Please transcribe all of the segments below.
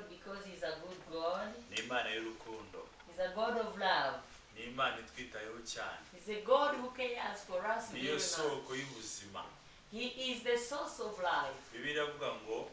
because he's a good God. Ni Imana y'urukundo. He's a God of love. Ni Imana itwitayeho cyane. He's a God who cares for us very Niyo much. soko y'ubuzima. He is the source of life. Bibiliya ivuga ngo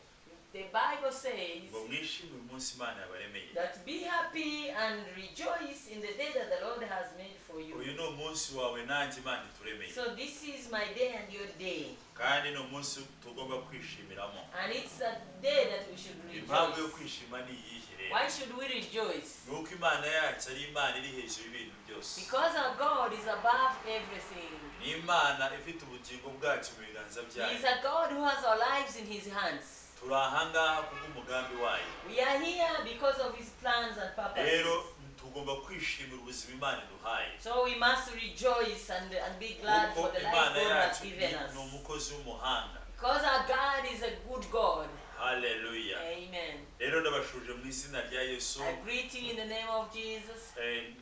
The Bible says ngo mwishime uyu munsi Imana yabaremeye. that be happy and rejoice in the day that the Lord has made for you. Uyu ni umunsi wawe nanjye Imana ituremeye. So this is my day and your day. Kandi ni umunsi tugomba kwishimiramo. And it's a day that we should Impamvu yo rejoice. kwishima ni iyihe rero? Why should we rejoice? Nuko Imana yacu ari Imana iri hejuru y'ibintu byose. Because our God is above everything. Ni Imana ifite ubugingo bwacu mu biganza He byayo. is a God who has our lives in his hands. Turi ahangaha kubw'umugambi wayo. We are here because of his plans and purposes. Rero tugomba kwishimira ubuzima Imana iduhaye. So we must rejoice and be glad for the life Imana God has yacu given us. ni umukozi w'umuhanga. Because our God is a good God. Hallelujah. Amen. Rero ndabashuje mu izina rya Yesu. I greet you in the name of Jesus.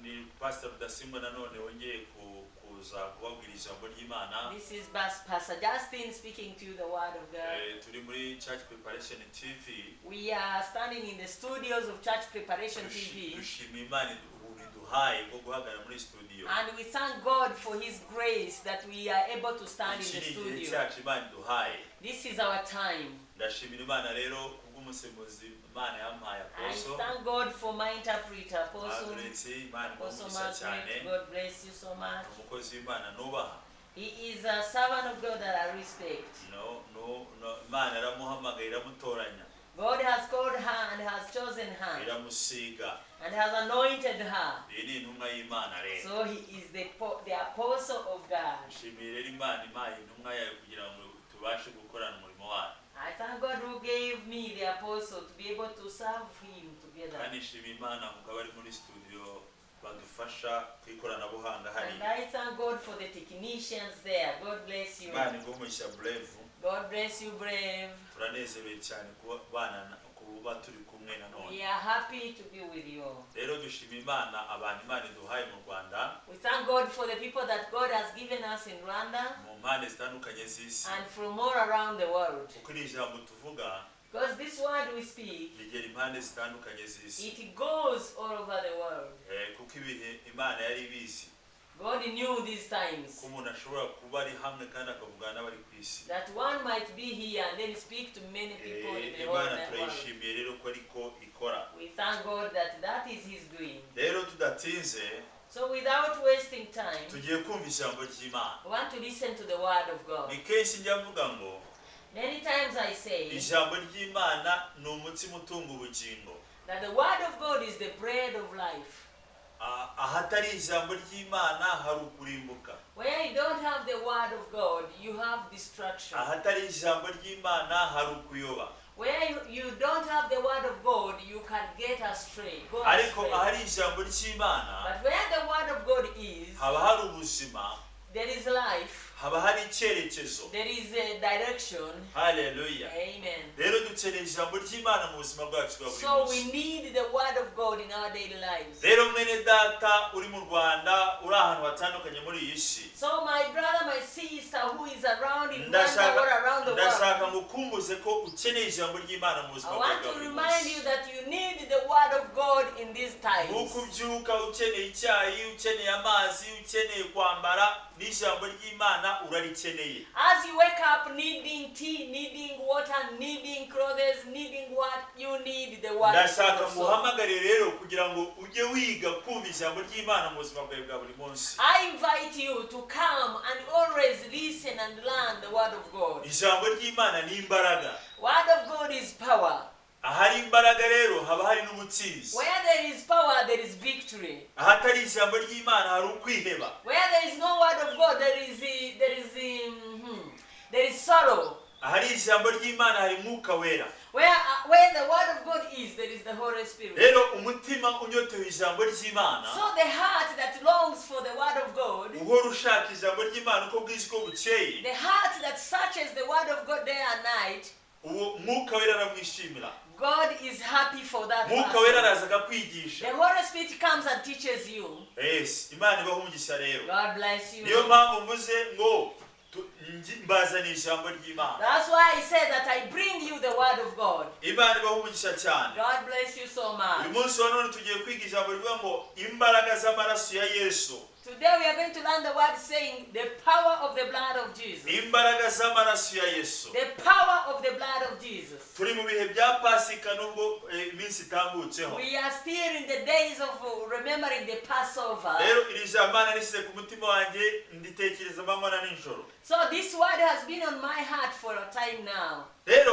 Ni Pastor Rudasimba nanone wongeye kuza kubabwira ijambo ry'Imana. This is Pastor Justin speaking to you the word of God. Turi muri Church Preparation TV. We are standing in the studios of Church Preparation TV. Dushimira Imana ubuduhaye bwo guhagarara muri studio. And we thank God for his grace that we are able to stand in the studio. This is our time. Ndashimira Imana rero kubw'umusemuzi Imana yampaye Apostle. I thank God for my interpreter, Apostle. Apostle Margaret, God bless you so much. Umukozi w'Imana nubaha. He is a servant of God that I respect. No, Imana iramuhamagaye iramutoranya. God has called her and has chosen her. Iramusiga. And has anointed her. Iyi ni intumwa y'Imana rero. So he is the apostle of God. Nshimira rero Imana impaye intumwa yayo kugira ngo tubashe gukorana umurimo wayo. I thank God who gave me the apostle to be able to serve him together. Kandi nshimira Imana kuko abari muri studio badufasha kwikoranabuhanga hari. And I thank God for the technicians there. God bless you. Imana igumushya Brave. God bless you, Brave. Turanezerewe cyane kuba turi kumwe nanone. We are happy to be with you. Rero dushimira Imana abantu Imana iduhaye mu Rwanda. We thank God for the people that God has given us in Rwanda. Mu mpande zitandukanye z'isi. And from all around the world. Kuko ni ijambo tuvuga. Because this word we speak, rigera impande zitandukanye z'isi. it goes all over the world. Kuko ibihe Imana yari ibizi. God knew these times. Ko umuntu ashobora kuba ari hamwe kandi akavugana n'abari ku isi. That one might be here and then speak to many people in the whole world. Imana turayishimiye rero ko ariko ikora. We thank God that is his doing. Rero tudatinze. So without wasting time, tugiye kumva ijambo ry'Imana. we want to listen to the word of God. Ni kenshi njya mvuga ngo many times I say ijambo ry'Imana ni umutsima utunga ubugingo. That the word of God is the bread of life. Ahatari ijambo ry'Imana hari ukurimbuka. Where you don't have the word of God, you have destruction. Ahatari ijambo ry'Imana hari ukuyoba. Where you don't have the word of God, you can get astray. Ariko ahari ijambo ry'Imana, but where the word of God is, haba hari ubuzima. There is life. Haba hari icyerekezo. There is a direction. Hallelujah. Amen. Rero dukeneye ijambo ry'Imana mu buzima bwacu bwa buri munsi. So we need the word of God in our daily lives. Rero mwene data uri mu Rwanda uri ahantu hatandukanye muri iyi si. So my brother, my sister who is around in Rwanda or around the world. Ndashaka ngukumbuze ko ukeneye ijambo ry'Imana mu buzima bwawe. I want to remind you that you need the word of God in these times. Ukubyuka ukeneye icyayi, ukeneye amazi, ukeneye kwambara, n'ijambo ry'Imana urarikeneye. As you wake up needing tea, needing water, needing clothes, needing what you need the word. Ndashaka muhamagare rero kugira ngo ujye wiga kumva ijambo ry'Imana mu buzima bwawe bwa buri munsi. I invite you to come and always listen and learn the word of God. Ijambo ry'Imana ni imbaraga. Word of God is power. Ahari imbaraga rero haba hari n'ubutsinzi. Where there is power, there is victory. Ahatari ijambo ry'Imana hari ukwiheba. Where there is no word of God, there is sorrow. Ahari ijambo ry'Imana hari Mwuka Wera. Where the word of God is, there is the Holy Spirit. Rero umutima unyotewe ijambo ry'Imana. So the heart that longs for the word of God. Uhora ushaka ijambo ry'Imana uko bwije uko bukeye. The heart that searches the word of God day and night. Uwo Mwuka Wera aramwishimira. God is happy for that. Mwuka Wera araza akakwigisha. The Holy Spirit comes and teaches you. Yes, Imana ibaho umugisha rero. God bless you. Niyo mpamvu mvuze ngo That's why he said that I bring you the word of God. God bless you so much. Today we are going to learn the word saying the power of the blood of Jesus. The power of the blood of Jesus. We are still in the days of remembering the Passover. So this word has been on my heart for a time now. The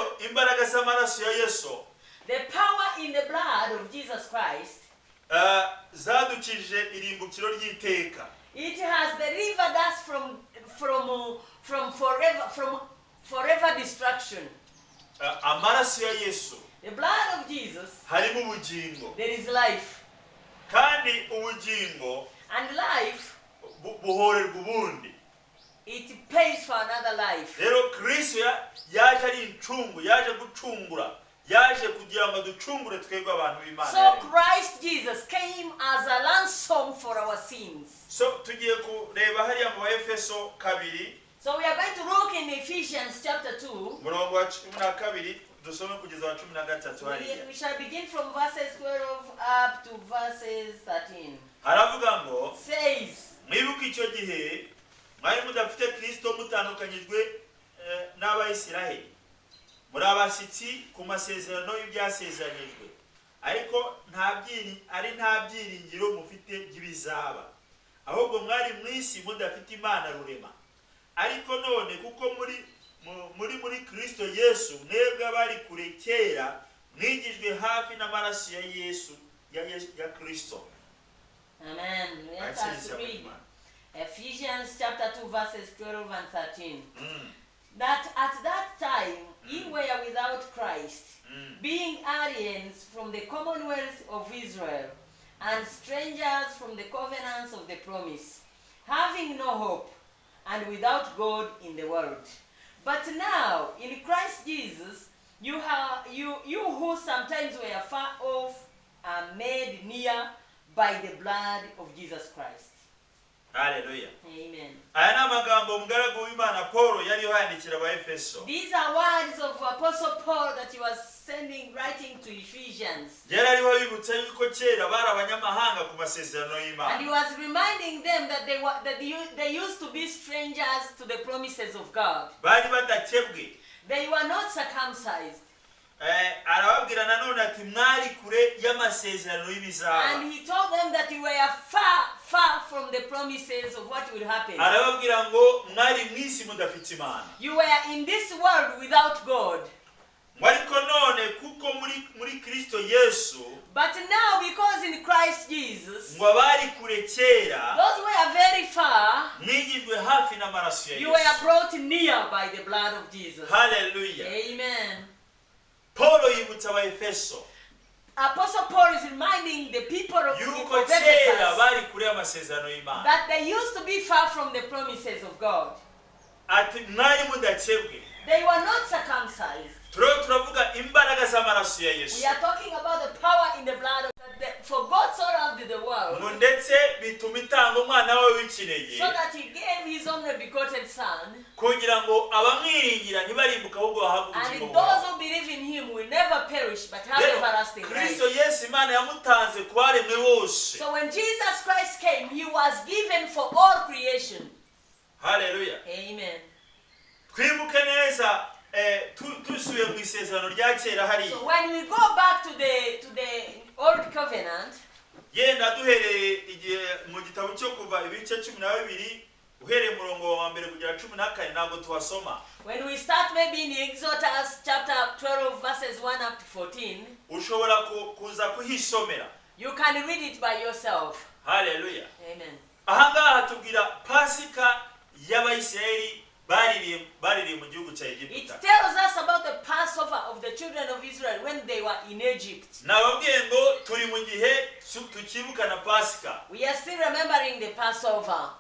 power in the blood of Jesus Christ. It has delivered us from forever destruction. Amaraso ya Yesu. The blood of Jesus. Harimo ubugingo. There is life. Kandi ubugingo. And life. Buhorerwa ubundi. It pays for another life. Rero Kristo yaje ari incungu, yaje gucungura. Yaje kugira ngo ducungure twebwe abantu b'Imana. So Christ Jesus came as a ransom for our sins. So tugiye kureba hariya mu Efeso 2. So we are going to look in Ephesians chapter 2. Murongo wa 12 dusome kugeza wa 13 hariya. We shall begin from verses 12 up to verses 13. Haravuga ngo says, mwibuke icyo gihe mwari mudafite Kristo mutandukanyijwe n'Abayisiraheli. Muri abashyitsi ku masezerano y'ibyasezeranijwe. Ariko nta byiringiro mufite by'ibizaba. Ahubwo mwari mwisi mudafite Imana rurema. Ariko none kuko muri Kristo Yesu mwebwe abari kure kera mwigijwe hafi n'amaraso ya Yesu ya Kristo. Amen. Let us read Ephesians chapter 2 verses 12 and 13. That at that time ye were without Christ, being aliens from the commonwealth of Israel, and strangers from the covenants of the promise, having no hope, and without God in the world. But now, in Christ Jesus, you who sometimes were far off are made near by the blood of Jesus Christ. Hallelujah. Amen. These are words of Apostle Paul that he was writing to Ephesians. And he was reminding them that they used to be strangers to the promises of God. They were not circumcised. And he told them that you were far from the promises of what will happen. You were in this world without God. But now, because in Christ Jesus, those who were very far, you were brought near by the blood of Jesus. Hallelujah. Amen. Apostle Paul is reminding the people of Ephesus that they used to be far from the promises of God. They were not circumcised. We are talking about the power in the blood of God. For God so loved the world, so that he gave his only begotten Son, and those who believe in him will never perish but have everlasting life. So when Jesus Christ came, he was given for all creation. Hallelujah. Amen. So when we go back to the old covenant, when we start maybe in Exodus chapter 12 verses 1 up to 14, you can read it by yourself. Hallelujah. Amen. It tells us about the Passover of the children of Israel when they were in Egypt. We are still remembering the Passover.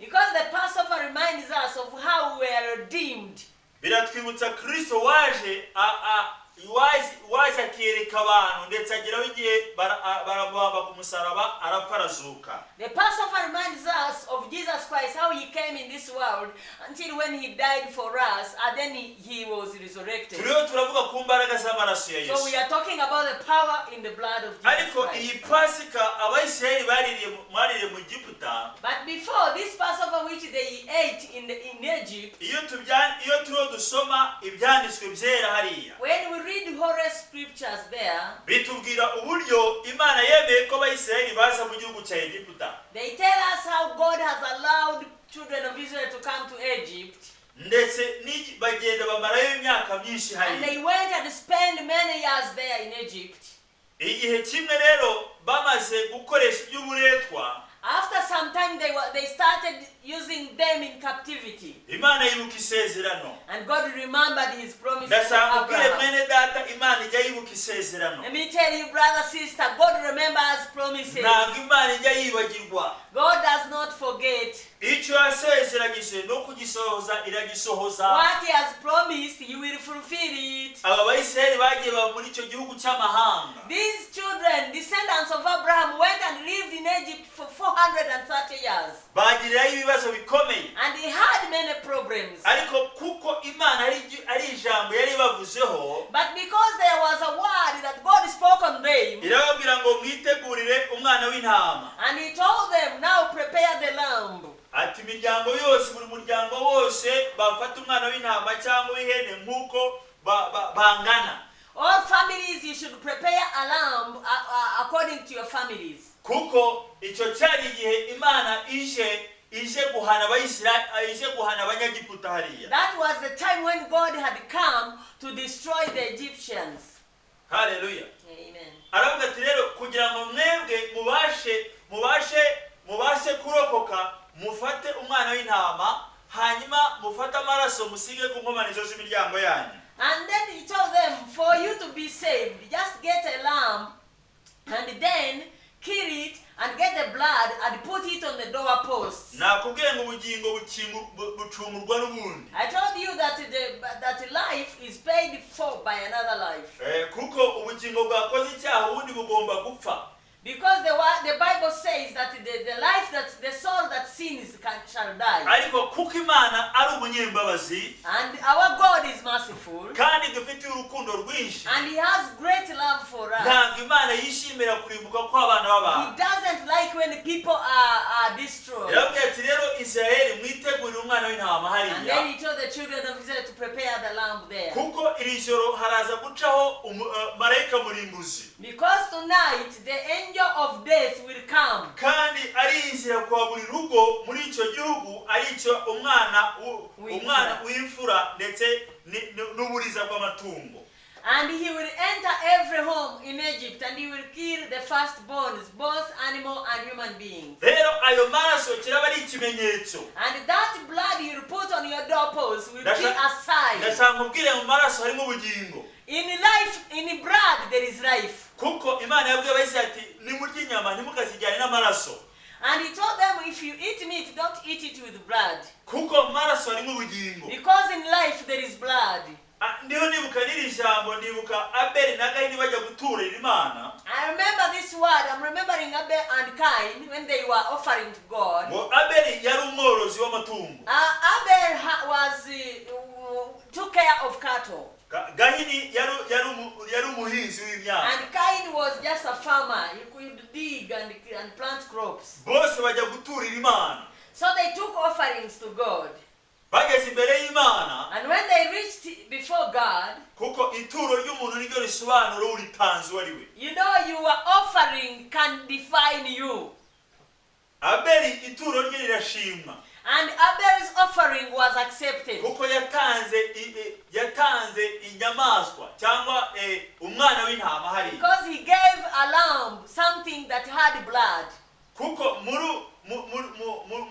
Because the Passover reminds us of how we were redeemed. waje akiereka abantu ndetse ageraho igihe barabamba ku musaraba araparazuka. The Passover reminds us of Jesus Christ, how he came in this world until when he died for us, and then he was resurrected. Turavuga ku mbaraga z'amaraso ya Yesu. So we are talking about the power in the blood of Jesus Ariko Christ. iyi Pasika abayisiraheli baririye mu Egiputa. But before this Passover which they ate in Egypt, iyo turiho dusoma ibyanditswe byera hariya, when we read Holy Scriptures there, bitubwira uburyo Imana yemeye ko abayisiraheli baza mu gihugu cya Egiputa. They tell us how God has allowed children of Israel to come to Egypt. Ndetse bagenda bamarayo imyaka myinshi And hariya. they went and spent many years there in Egypt. Igihe kimwe rero bamaze gukoresha iby'uburetwa, After some time they started using them in captivity. Imana yibuka isezerano. And God remembered his promises to Ndashaka kubwira Abraham. mwene data Imana ijya yibuka isezerano. Let me tell you, brother, sister, God remembers promises. Ntabwo Imana ijya yibagirwa. God does not forget. Icyo yasezeranyije no kugisohoza iragisohoza. What he has promised, he will fulfill it. Aba bayisiraheli bagiye baba muri icyo gihugu cy'amahanga. These children, descendants of Abraham, went and lived in Egypt for 430 years. Bagiriraho ibibazo bikomeye. And he had many problems. Ariko kuko Imana ari ijambo yari bavuzeho, But because there was a word that God spoke on them, irababwira ngo mwitegurire umwana w'intama. and he told them, now prepare the lamb. Ati imiryango yose, buri muryango wose bafata umwana w'intama cyangwa w'ihene nk'uko bangana. All families, you should prepare a lamb according to your families. Kuko icyo cyari igihe Imana ije guhana abayisiraheli, ije guhana abanyagiputa hariya. That was the time when God had come to destroy the Egyptians. Hallelujah. Amen. Aravuga ati rero kugira ngo mwebwe mubashe kurokoka, mufate umwana w'intama, hanyuma mufate amaraso musige ku nkomanizo z'imiryango yanyu. And then he told them, for you to be saved, just get a lamb and then kill it and get the blood and put it on the doorposts. Nakubwiye ngo ubugingo bucungurwa n'ubundi. I told you that life is paid for by another life. Kuko ubugingo bwakoze icyaha ubundi bugomba gupfa. Because the Bible says that the life that the soul that sins shall die. Ariko kuko Imana ari umunyembabazi, And our God is merciful. kandi dufite urukundo rwinshi, And he has great love for us. ntabwo Imana yishimira kurimbuka kw'abana He b'abantu. doesn't like when people are destroyed. Yarabwiye ati rero Israeli mwitegurire umwana w'intama And then hariya, he told the children of Israel to prepare the lamb there. kuko iri joro haraza gucaho marayika murimbuzi, Because tonight the angel of death will come. kandi arinjira kwa buri rugo muri icyo gihugu, aricyo umwana w'imfura ndetse n'uburiza bw'amatungo. And he will enter every home in Egypt and he will kill the firstborns, both animal and human beings. Rero ayo maraso kiraba ari ikimenyetso. And that blood you will put on your doorposts will be a sign. Ndashaka kubwira mu maraso harimo ubugingo. In life, in blood there is life. Kuko Imana yabwiye abayisiraheli ati nimurya inyama ntimukazijyane n'amaraso. And he told them, if you eat meat, don't eat it with blood. Kuko mu maraso harimo ubugingo. Because in life there is blood. Ndiho nibuka n'iri jambo, ndibuka Abeli na Kayini bajya guturira Imana. I remember this word. I'm remembering Abel and Cain when they were offering to God. Ngo Abeli yari umworozi w'amatungo. Abel took care of cattle. Kayini yari umuhinzi w'imyaka. And Cain was just a farmer. He could dig and plant crops. Bose bajya guturira Imana. So they took offerings to God. Bageze imbere y'Imana. And when they reached before God, kuko ituro ry'umuntu niryo risobanura uritanze uwo ari we. You know, your offering can define you. Abeli ituro rye rirashimwa. And Abel's offering was accepted. Kuko yatanze inyamaswa cyangwa umwana w'intama hari. Because he gave a lamb, something that had blood. Kuko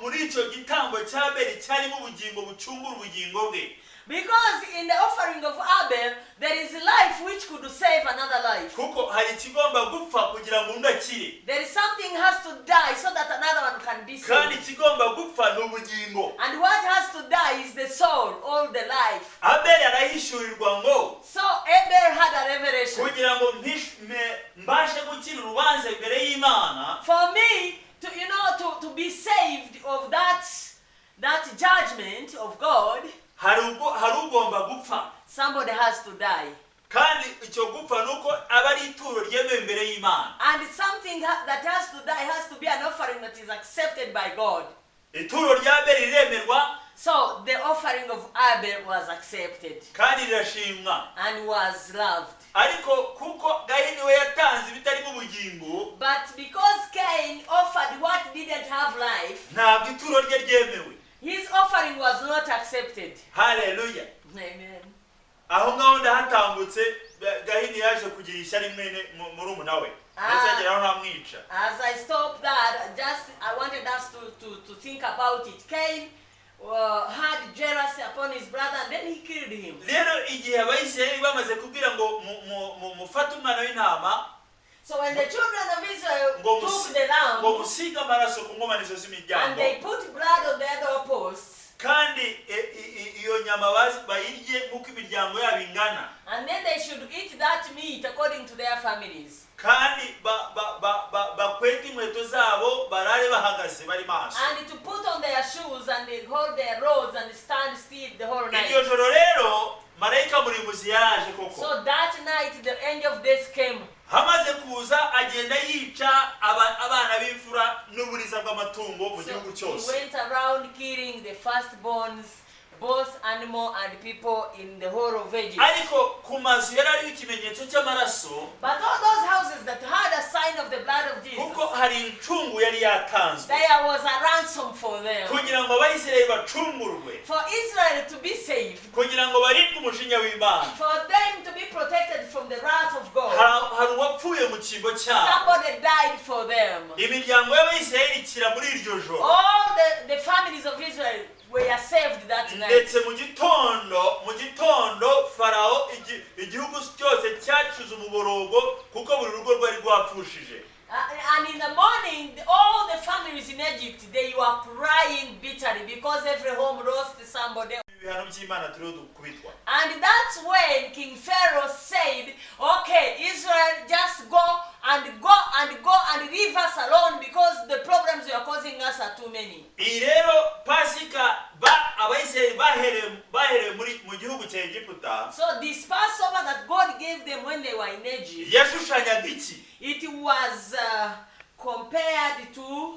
muri icyo gitambo cya Abeli cyarimo ubugingo bucungura ubugingo bwe. Because in the offering of Abel, there is life which could save another life. Kuko hari ikigomba gupfa kugira ngo undi akire. There is something has to die so that another one can be Kandi saved. ikigomba gupfa ni ubugingo. And what has to die is the soul, all the life. Abeli arahishurirwa ngo. So Abel had a has to die. kandi icyo gupfa nuko aba ari ituro ryemewe imbere y'Imana. And something that has to die has to be an offering that is accepted by God. Ituro rya Abeli riremerwa, so the offering of Abel was accepted kandi rirashimwa and was loved. ariko kuko Gahini we yatanze bitari mu bugingo, But because Cain offered what didn't have life, ntabwo ituro rye ryemewe. his offering was not accepted. Haleluya. Amen. Aho ngaho ndahatambutse Gahini yaje kugira ishyari mwene murumuna we, ndetse ageraho ntamwica. As I stopped that, I wanted us to think about it. Cain had jealousy upon his brother and then he killed him. Rero igihe Abayisiraheli bamaze kubwira ngo mufate umwana w'intama, so when the children of Israel took the lamb ngo musiga amaraso ku nkomanizo and z'imiryango, they put blood on their doorposts, kandi iyo nyama bayirye nk'uko imiryango yabo ingana, and then they should eat that meat according to their families, kandi bakwete inkweto zabo barare bahagaze bari maso, and to put on their shoes and they hold their rods and stand still the whole night. iryo joro rero marayika murimbuzi yaje koko. So that night the angel of death came. Hamaze kuza agenda yica abana b'imfura n'uburiza bw'amatungo mu gihugu cyose. He went around killing the firstborns, both animal and people in the whole of Egypt. Ariko ku mazu yari ariho ikimenyetso cy'amaraso, But all those houses that had a sign of the blood of Jesus, kuko hari incungu yari yatanzwe there was a ransom for them. kugira ngo Abayisiraheli bacungurwe, For Israel to be saved, kugira ngo barindwe umujinya w'Imana. for them to be protected from the wrath of God. Hari uwapfuye mu cyimbo cyabo. Somebody died for them. Imiryango y'Abayisiraheli ikira muri iryo joro. All the families of Israel were saved that night. Ndetse mu gitondo Farao igihugu cyose cyacuze umuborogo kuko buri rugo rwari rwapfushije. And in the morning, all the families in Egypt, they were crying bitterly because every home lost somebody. And that's when King Pharaoh said, okay, Israel, just go and leave us alone because the problems you are causing us are too many. So this Passover that God gave them when they were in Egypt, it was compared to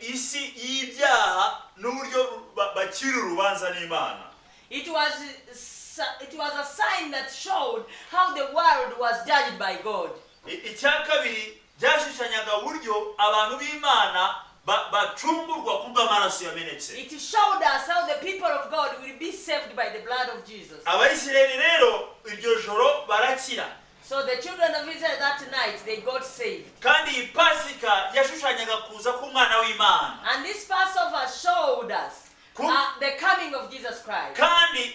isi y'ibyaha n'uburyo bacira urubanza n'Imana. It was a sign that showed how the world was judged by God. Icya kabiri byashushanyaga uburyo abantu b'Imana bacungurwa kubw'amaraso yamenetse. It showed us how the people of God will be saved by the blood of Jesus. Abayisiraheli rero iryo joro barakira. So the children of Israel that night, they got saved. Kandi iyi Pasika yashushanyaga kuza k'umwana w'Imana. And this Passover showed us the coming of Jesus Christ. Kandi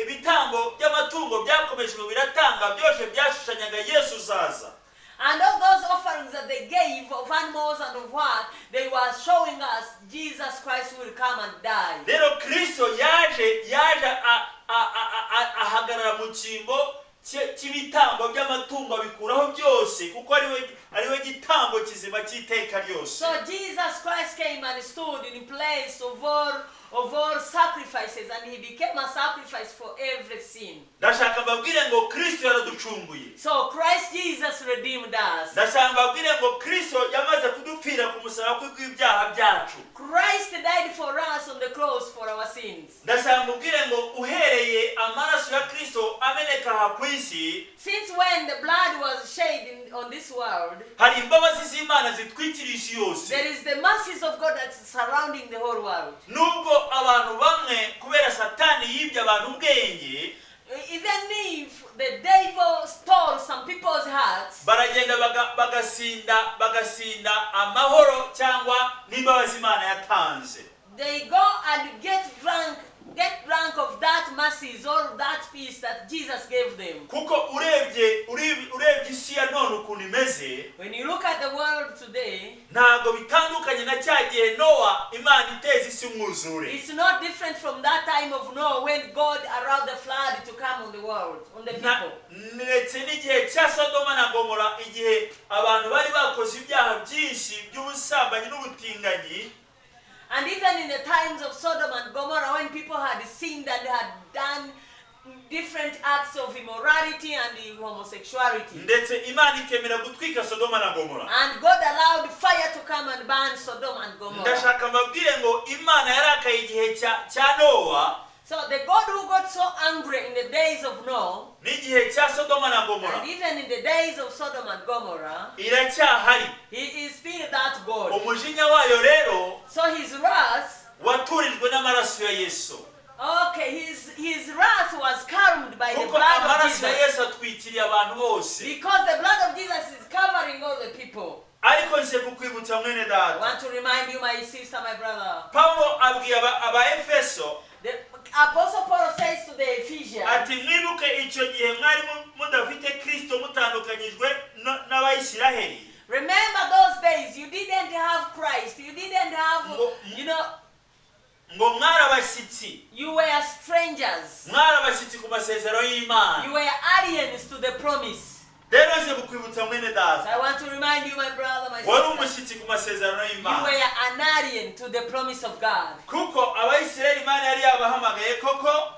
ibitambo by'amatungo byakomejwe biratanga byose byashushanyaga Yesu zaza. And all those offerings that they gave of animals and of what, they were showing us Jesus Christ will come and die. Rero Kristo yaje ahagarara mu cyimbo cy'ibitambo by'amatungo bikuraho byose kuko ariwe gitambo kizima cy'iteka ryose. So Jesus Christ came and stood in place of all sacrifices, and he became a sacrifice for every sin. Ndashaka mbabwire ngo Kristo yaraducunguye. So Christ Jesus redeemed us. Ndashaka mbabwire ngo Kristo yamaze kudupfira ku musaraba kw'ibyaha byacu. Christ died for us on the cross for our sins. Ndashaka mbabwire ngo uhereye amaraso ya Kristo ameneka aha ku isi, since when the blood was shed on this world, hari imbabazi z'Imana zitwikira isi yose. there is the mercies of God that's surrounding the whole world. Nubwo abantu bamwe kubera Satani yibye abantu ubwenge, even if the devil stole some people's hearts, baragenda bagasinda amahoro cyangwa n'imbabazi Imana yatanze. they go and get drunk of that mercies or that peace that Jesus gave them. Kuko urebye isi ya none ukuntu imeze, when you look at the world today, ntago bitandukanye na cya gihe Noah Imana iteza isi umwuzure. it's not different from that time of Noah when God allowed the flood to come on the world, on the people. Ndetse n'igihe cya Sodoma na Gomora, igihe abantu bari bakoze ibyaha byinshi by'ubusambanyi n'ubutinganyi, And even in the times of Sodom and Gomorrah, when people had sinned and had done different acts of immorality and homosexuality, ndetse Imana ikemera gutwika Sodoma na Gomora, and God allowed fire to come and burn Sodom and Gomorrah. ndashaka mbabwire ngo Imana yarakaye igihe cya Nowa. So the God who got so angry in the days of Noah, n'igihe cya Sodoma na Gomora, and even in the days of Sodom and Gomorrah, iracyahari. He is still that God. Umujinya wayo rero So his wrath, waturijwe n'amaraso ya Yesu. okay, his wrath was calmed by the Kuko blood of amaraso ya Jesus. Yesu atwikiriye abantu bose. Because the blood of Jesus is covering all the people. Ariko nse kukwibutsa mwene I data, want to remind you, my sister, my brother. Paulo abwiye aba Efeso The Apostle Paul says to the Ephesians, ati mwibuke icyo gihe mwari mudafite Kristo mutandukanyijwe n'Abayisiraheli. remember those days you didn't have Christ, you didn't have, ngo mwarabashyitsi, you were strangers, mwarabashyitsi ku masezerano y'Imana. you were aliens to the promise. Rero nse kukwibutsa mwene So data, I want to remind you, my brother, my wari sister, umushyitsi ku masezerano you y'Imana. were an alien to the promise of God. Kuko Abayisiraheli Imana yari yabahamagaye koko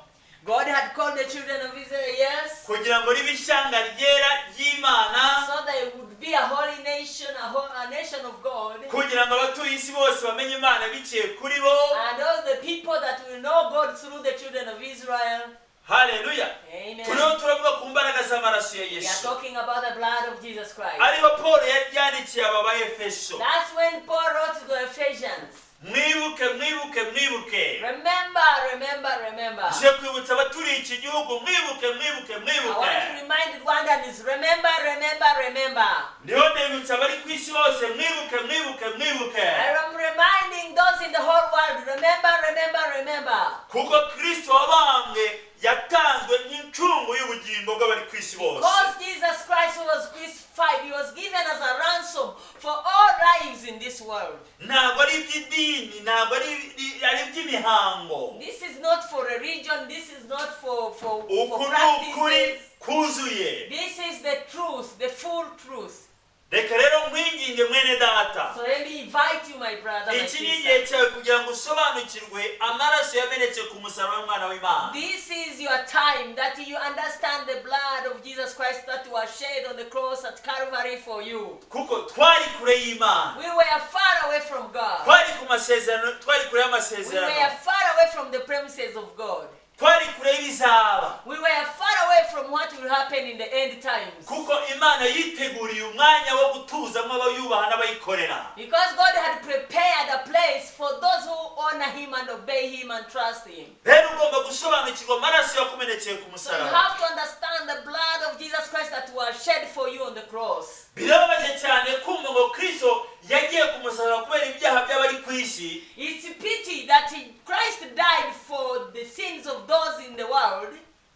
God had called the children of Israel, yes, kugira ngo ribe ishyanga ryera ry'Imana, so they would be a holy nation, a nation of God, kugira ngo abatuye isi bose bamenye Imana biciye kuri bo. and all the people that will know God through the children of Israel. Haleluya. Amen. Turiho turavuga ku mbaraga z'amaraso ya We are Yesu. talking about the blood of Jesus Christ. Ariho Paul yandikiye aba ba Efeso. That's when Paul wrote to the Ephesians. Mwibuke. Remember. Je kwibutsa abaturiye iki gihugu, mwibuke. I want to remind Rwandans, remember. Ndiho ndibutsa abari ku isi hose, mwibuke. I am reminding those in the whole world, remember. Kuko Kristo wabambwe yatanzwe nk'incungu y'ubugingo bw'abari ku isi bose. Because Jesus Christ was crucified, he was given as a ransom for all lives in this world. Ntabwo ari iby'idini, ntabwo ari iby'imihango. This is not for religion, this is not for Ukuri practices. kuzuye. This is the truth, the full truth. Reka rero nkwinginge mwene data, So let me invite you, my brother, my iki ni sister. igihe cyawe kugira ngo usobanukirwe amaraso yamenetse ku musaraba w'umwana w'Imana. This is your time that you understand the blood of Jesus Christ that was shed on the cross at Calvary for you. Kuko twari kure y'Imana, We were far away from God. twari kure We y'amasezerano, were far away from the premises of God. twari kure y'ibizaba. We were far away from what will happen in the end times. Kuko Imana yiteguriye umwanya wo gutuzamo abayubaha n'abayikorera. Because God had prepared a place for those who honor Him and obey Him and trust Him. Rero ugomba gusobanukirwa amaraso yakumenekeye ku So you musaraba. have to understand the blood of Jesus Christ that was shed for you on the cross. Birababaje cyane kumva ngo Kristo yagiye ku musaraba kubera ibyaha by'abari ku isi. It's a pity that Christ died for the sins of those in the world.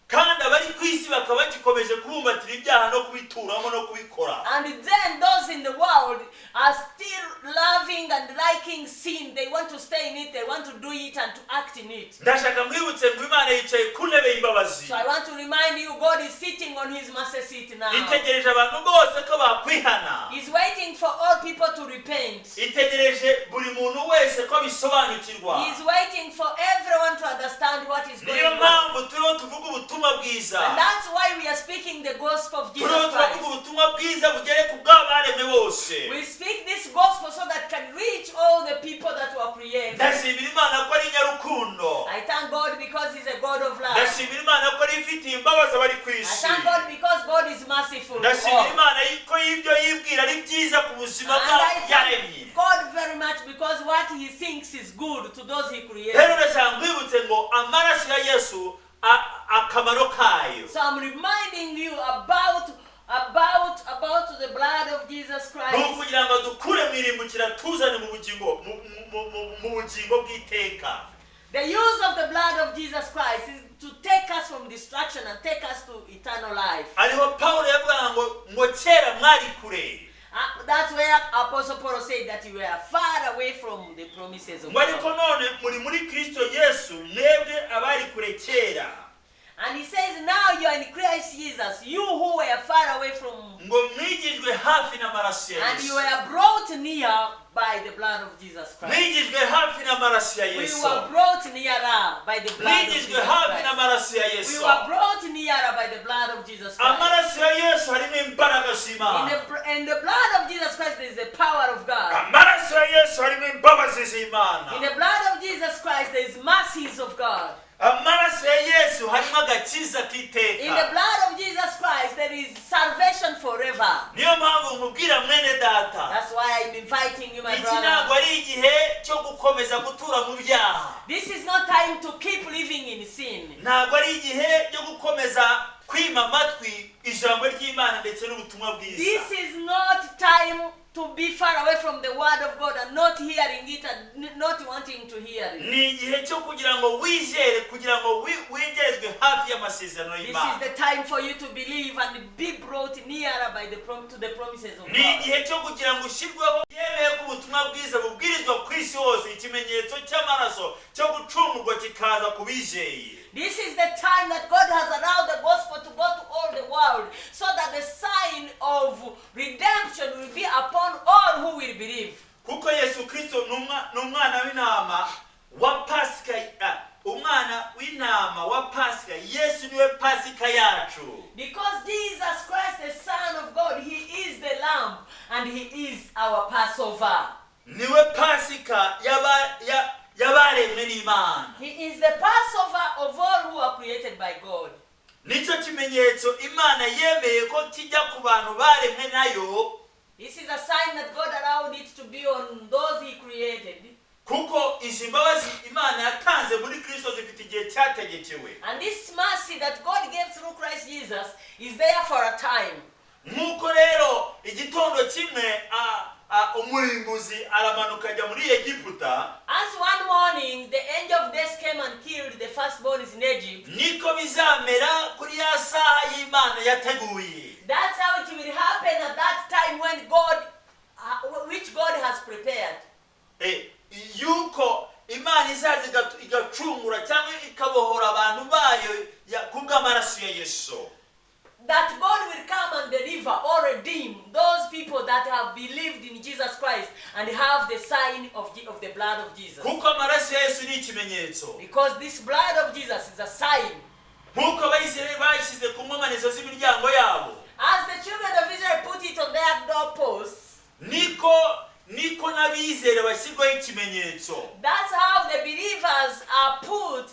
Kandi abari ku isi bakaba bagikomeje kubumbatira ibyaha no kubituramo no kubikora. And then those in the world are still loving and liking sin. They want to stay in it, they want to do it and to act in it. Ndashaka mwibutse ngo Imana yicaye ku ntebe y'imbabazi. So I want to remind you, God is sitting on His mercy seat now. Itegereje abantu bose ko bakwihana. He's waiting for all people to repent. Itegereje buri muntu wese ko bisobanukirwa. He's waiting for everyone to understand what is going Niyo on. mpamvu turiho tuvuga ubutumwa bwiza. And that's why we are speaking the gospel of Jesus Turiho turavuga Christ. ubutumwa bwiza bugere ku bw'abaremwe bose. We speak this gospel so that can reach all the people that were created. Ndashimira Imana ko ari nyarukundo. I thank God because He's a God of love. Ndashimira Imana ko ari ifitiye imbabazi abari ku I isi. thank God because God is merciful to Ndashimira all. Imana ko ibyo yibwira ari byiza ku buzima And I bw'abaremye. thank God very much because what He thinks is good to those He created. Rero ndashaka nkwibutse ngo amaraso ya Yesu akamaro kayo. So I'm reminding you about the blood of Jesus Christ. Nukugira ngo dukure mu irimbukira tuzane mu bugingo bw'iteka. The use of the blood of Jesus Christ is to take us from destruction and take us to eternal life. Ariho Paulo yavuga ngo kera mwari kure. That's where Apostle Paul said that you were far away from the promises of Ariko God. none muri Kristo Yesu mwebwe abari kure kera. And he says now you are in Christ Jesus, you who were far away from, ngo mwigijwe hafi n'amaraso ya and you Yesu. were brought near by the blood of Jesus Christ. Mwigijwe hafi n'amaraso ya We Yesu. were brought nearer by the blood of Jesus Mwigijwe hafi Christ. n'amaraso ya We Yesu. were brought nearer by the blood of Jesus Christ. Amaraso ya Yesu harimo imbaraga z'Imana. In the blood of Jesus Christ there is the power of God. Amaraso ya Yesu harimo imbabazi z'Imana. In the blood of Jesus Christ there is mercies of God. Amaraso ya Yesu harimo agakiza k'iteka. In the blood of Jesus Christ there is salvation forever. Niyo mpamvu nkubwira mwene data. That's why I'm inviting you, my Iki ntabwo brother. ari igihe cyo gukomeza gutura mu byaha. This is not time to keep living in sin. Ntabwo ari igihe cyo gukomeza kwima amatwi ijambo ry'Imana ndetse n'ubutumwa bwiza. This is not time to be far away from the word of God and not hearing it and not wanting to hear it. Ni igihe cyo kugira ngo wizere, kugira ngo wigezwe hafi y'amasezerano This is y'Imana. the time for you to believe and be brought nearer by to the promises of Ni God. igihe cyo kugira ngo ushyirweho yemeye ko ubutumwa bwiza bubwirizwa ku isi hose, ikimenyetso cy'amaraso cyo gucungurwa kikaza ku bizeye. This is the time that God has allowed the gospel to go to all the world so that the sign of redemption will be upon all who will believe. Kuko Yesu Kristo n'umwana w'intama wa Pasika, umwana w'intama wa Pasika. Yesu niwe Pasika yacu. Because Jesus Christ, the Son of God, He is the Lamb and He is our Passover. Niwe Pasika y'abaremwe n'Imana. He is the Passover of all who are created by God. Nicyo kimenyetso Imana yemeye ko kijya ku bantu baremwe nayo. This is a sign that God allowed it to be on those He created. Kuko izi mbabazi Imana yatanze muri Kristo zifite igihe cyategekewe. And this mercy that God gave through Christ Jesus is there for a time. Nuko rero igitondo kimwe umurimbuzi aramanuka ajya muri Egiputa. As one morning the angel of death came and killed the firstborns in Egypt. Niko bizamera kuri ya saha y'Imana yateguye. That's how it will happen at that time when God, which God has prepared. Yuko Imana izaza igacungura cyangwa ikabohora abantu bayo kubw'amaraso ya Yesu. That God will come and deliver or redeem those people that have believed in Jesus Christ and have the sign of the blood of Jesus. Kuko amaraso ya Yesu ni ikimenyetso. Because this blood of Jesus is a sign. Nkuko Abayisiraheli bashyize ku nkomanizo z'imiryango yabo. As the children of Israel put it on their doorposts, niko n'abizera bashyirwaho ikimenyetso. that's how the believers are put,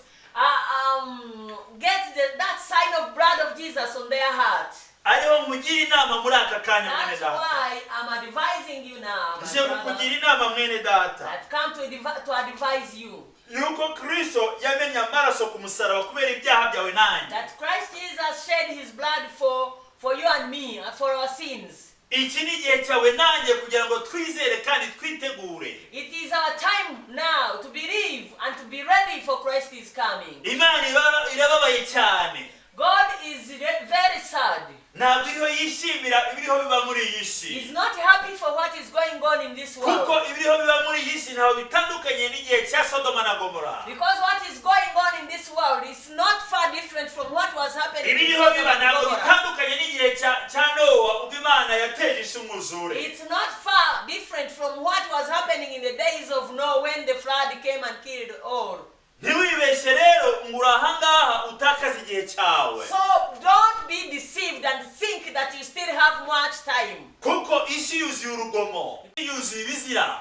get that sign of blood of Jesus on their heart. Ariho mugira inama muri aka kanya mwene That's data. why I'm advising you now, my Nje brother. kukugira inama mwene data. I've come to advise you Yuko Kristo yamenye amaraso ku musaraba kubera ibyaha byawe nanjye. that Christ Jesus shed His blood for you and me, for our sins. Iki ni igihe cyawe nanjye kugira ngo twizere kandi twitegure. It is our time now to believe and to be ready for Christ is coming. Imana irababaye cyane. God is very sad. Ntabwo iriho yishimira ibiriho biba muri iyi si. He's not happy for what is going on in this world. Kuko ibiriho biba muri iyi si ntaho bitandukanye n'igihe cya Sodoma na Gomora. Because what is going on in this world is not far different from what was happening in Ibiriho Sodom biba and ntabwo Gomorrah. bitandukanye n'igihe cya Nowa ubwo Imana yateje isi umwuzure. It's not far different from what was happening in the days of Noah when the flood came and killed all. Ntiwibeshye rero ngo urahangaha utakaze igihe cyawe. So don't be deceived and think that you still have much time. Kuko isi yuzuye urugomo, yuzuye ibizira.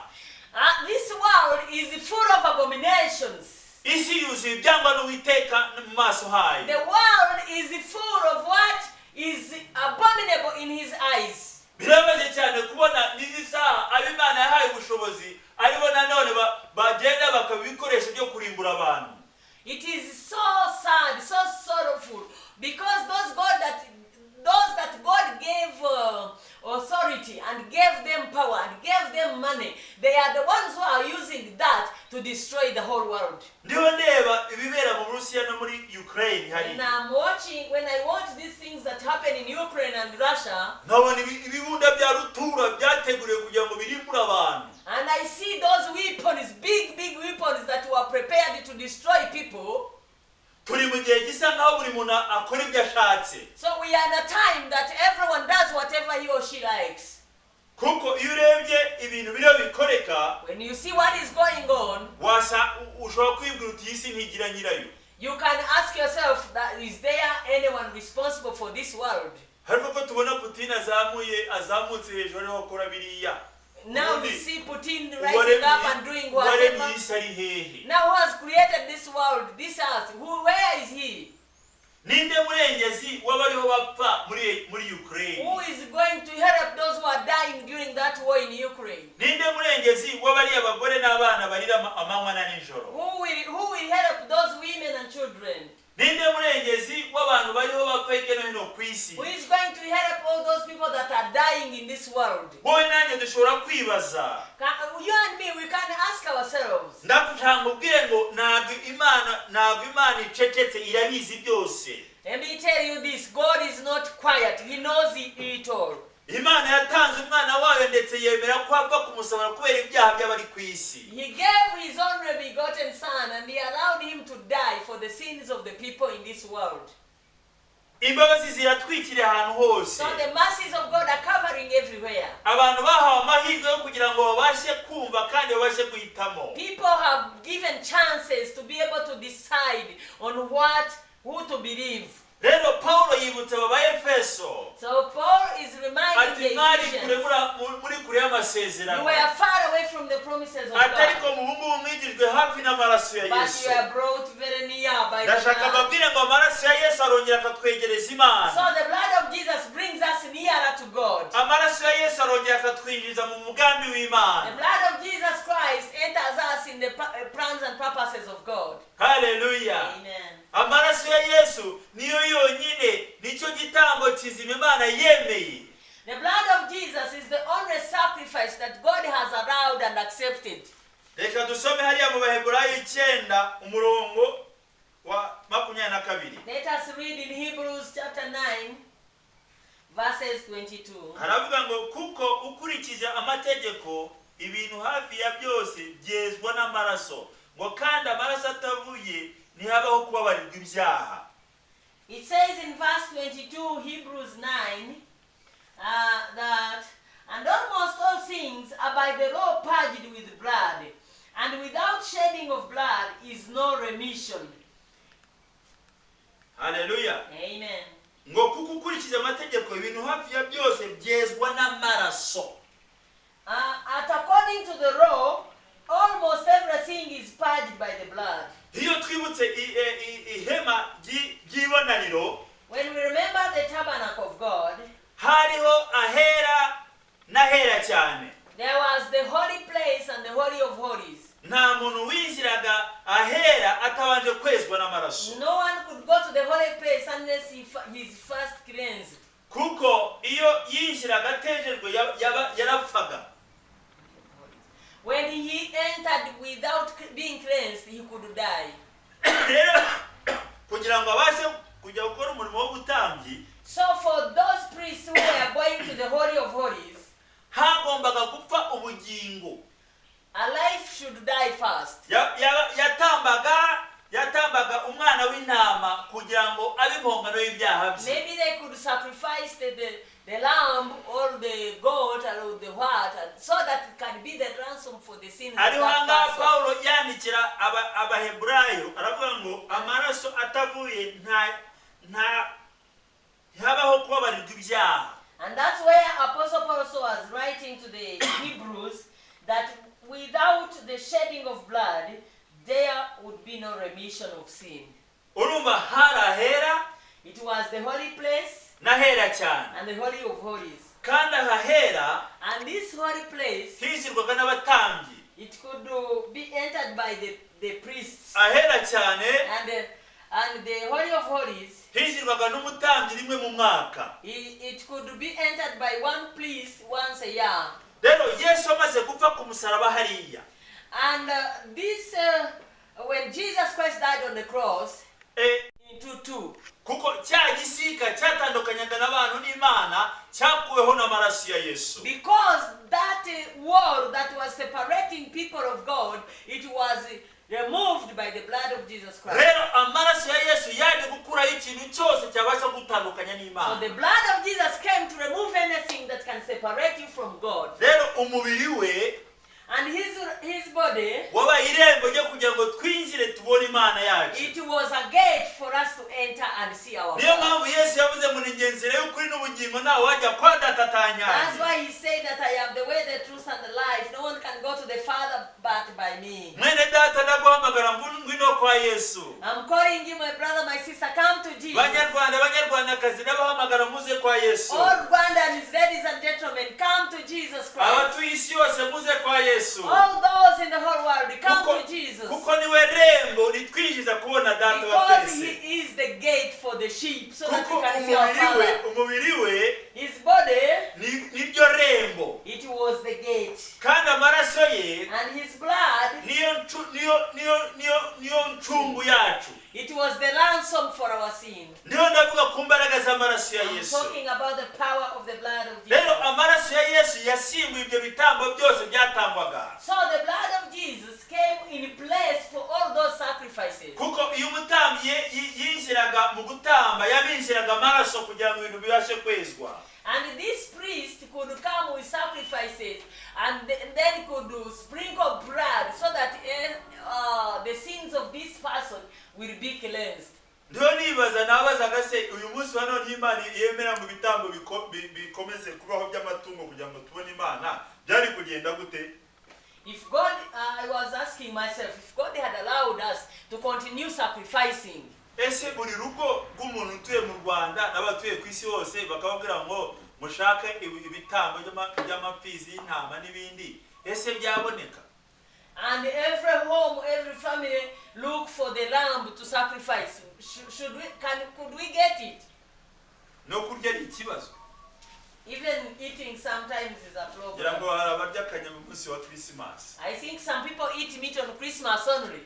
This world is full of abominations. Isi yuzuye ibyangwa n'Uwiteka mu maso hayo. The world is full of what is abominable in His eyes. Birabaje cyane kubona n'izi saha ab'Imana yahaye ubushobozi aribo nanone bagenda bakabikoresha byo kurimbura abantu. It is so sad, so sorrowful, because those that God gave authority and gave them power and gave them money, they are the ones who are using that to destroy the whole world. Ndiho ndeba ibibera mu Burusiya no muri Ukraine hari. When I watch these things that happen in Ukraine and Russia, nkabona ibibunda bya rutura byateguriwe kugira ngo birimbure abantu. and I see those weapons, big weapons that were prepared to destroy people. turi mu gihe gisa nkaho buri muntu akora ibyo ashatse. So we are in a time that everyone does whatever he or she likes. Kuko iyo urebye ibintu biriho bikoreka, When you see what is going on, ushobora kwibwira uti isi ntigira nyirayo. you can ask yourself, that is there anyone responsible for this world? Hariko ko tubona Putin azamutse hejuru ariho akora biriya. Now we see Putin rising up and doing whatever. Now who has created this world, this earth? Where is he? Ninde murengezi wabariho bapfa muri Ukraine? Who is going to help those who are dying during that war in Ukraine? Ninde murengezi wabari abagore n'abana barira amanywa na nijoro? Who will help those women and children? Ninde murengezi w'abantu bariho bapfa hirya no hino ku isi? Who is going to help all those people that are dying in this world? Wowe nanjye dushobora kwibaza. You and me, we can ask ourselves. Ndakujangubwire ngo ntabwo Imana icecetse, irabizi byose. Let me tell you this, God is not quiet. He knows it all. Imana yatanze umwana wayo ndetse yemera ko apfa kumusabira kubera ibyaha by'abari ku isi. He gave his only begotten son and he allowed him to die for the sins of the people in this world. Imbabazi ziratwikiriye ahantu hose. So the mercies of God are covering everywhere. Abantu bahawe amahirwe yo kugira ngo babashe kumva kandi babashe guhitamo. People have given chances to be able to decide on who to believe. Rero Paulo yibutsa aba Efeso. So Paul is reminding the Ephesians, muri kure y'amasezerano. you were far away from the promises of God. Atariko mu bungu mwigijwe hafi n'amaraso ya Yesu. But you are brought very near by the Ndashaka blood. babwire ngo amaraso ya Yesu arongera akatwegereza Imana. So the blood of Jesus brings us nearer to God. Amaraso ya Yesu arongera akatwinjiza mu mugambi w'Imana. The blood of Jesus Christ enters us in the plans and purposes of God. Hallelujah. Amen. Amaraso ya Yesu niyo yonyine nicyo gitambo kizima Imana yemeye. The blood of Jesus is the only sacrifice that God has allowed and accepted. Reka dusome hariya mu Baheburayo 9 umurongo wa 22. Let us read in Hebrews chapter 9 verses 22. Haravuga ngo kuko ukurikije amategeko ibintu hafi ya byose byezwa n'amaraso, ngo kandi amaraso atavuye ntihabaho kubabarirwa ibyaha. It says in verse 22, Hebrews 9, that, and almost all things are by the law purged with blood, and without shedding of blood is no remission. Hallelujah. Amen. Ngo kuko ukurikije amategeko ibintu hafi ya byose byezwa n'amaraso. According to the law, almost everything is purged by the blood. Iyo twibutse ihema ry'ibonaniro, when we remember the tabernacle of God, hariho ahera n'ahera cyane. There was the holy place and the holy of holies. Nta muntu winjiraga ahera atabanje kwezwa n'amaraso. No one could go to the holy place unless he is first cleansed. Kuko iyo yinjiraga atejejwe yarapfaga. When he entered without being cleansed, he could die. Kugira ngo abashe kujya gukora umurimo w'ubutambyi, so for those priests who were going to the holy of holies, hagombaga gupfa ubugingo. A life should die first. Yatambaga umwana w'intama kugira ngo abe impongano y'ibyaha bye. Maybe they could sacrifice the lamb or the goat or the what, so that it can be the ransom for the sins of that person. Paulo yandikira abaheburayo aravuga ngo amaraso atavuye nta habaho kubabarirwa ibyaha. And that's where Apostle Paul also was writing to the Hebrews that without the shedding of blood, there would be no remission of sin. Urumva harahera, it was the holy place nahera cyane, and the holy of holies. Kandi ahahera, and this holy place, hizirwaga n'abatambyi. It could be entered by the priests. Ahera cyane, and the holy of holies, hizirwaga n'umutambyi rimwe mu mwaka. It could be entered by one priest once a year. Rero Yesu amaze gupfa ku musaraba hariya. And when Jesus Christ died on the cross, into two. Kuko cya gisika cyatandukanyaga n'abantu n'Imana cyakuweho n'amaraso ya Yesu. Because that wall that was separating people of God, it was removed by the blood of Jesus Christ. rero amaraso ya Yesu yaje gukuraho ikintu cyose cyabasha gutandukanya So n'Imana. the blood of Jesus came to remove anything that can separate you from God. rero umubiri we And his body, wabaye irembo ryo kugira ngo twinjire tubone Imana yacu. it was a gate for us to enter and see our niyo God. mpamvu Yesu yavuze muri ngenzire y'ukuri n'ubugingo ntawe wajya kwa Data That's atanyanye. why he said that I am the way, the truth, and the life. No one can go to the Father but by me. mwene data ndaguhamagara ngwino kwa Yesu. I'm calling you, my brother, my sister, come to Jesus. Banyarwanda banyarwandakazi ndabahamagara muze kwa Yesu. All Rwandans, ladies and gentlemen, come to Jesus Christ. abatuye isi yose muze kwa Yesu. All those in the whole world, come to Jesus. kuko niwe rembo ritwinjiza kubona Data wa Because twese. he is the gate for the sheep, so that kuko we can see our Father. umubiri we His body, nibyo rembo, it was the gate. kandi amaraso ye And his blood, niyo ncungu yacu. it was the ransom for our sin. niyo ndavuga ku mbaraga z'amaraso ya I'm Yesu. talking about the power of the blood of rero Jesus. amaraso ya Yesu yasimbuye ibyo bitambo byose byatangwaga. So the blood of Jesus came in place for all those sacrifices. kuko iyo umutambyi yinjiraga mu gutamba yabinjiraga amaraso kugira ngo ibintu bibashe kwezwa. And this priest could come with sacrifices and then could sprinkle blood so that the sins of this person will be cleansed. ndiyo nibaza nabazaga se uyu munsi wa none Imana yemera mu bitambo bikomeze kubaho by'amatungo kugira ngo tubone Imana byari kugenda gute? If God, I was asking myself, if God had allowed us to continue sacrificing, ese buri rugo rw'umuntu utuye mu Rwanda n'abatuye ku isi hose bakababwira ngo mushake ibitambo by'amapfizi y'intama n'ibindi, ese byaboneka? and every home, every family look for the lamb to sacrifice, could we get it? no kurya ari ikibazo. Even eating sometimes is a ngira problem. ngo hari abarya akanya mu munsi wa Christmas. I think some people eat meat on Christmas only.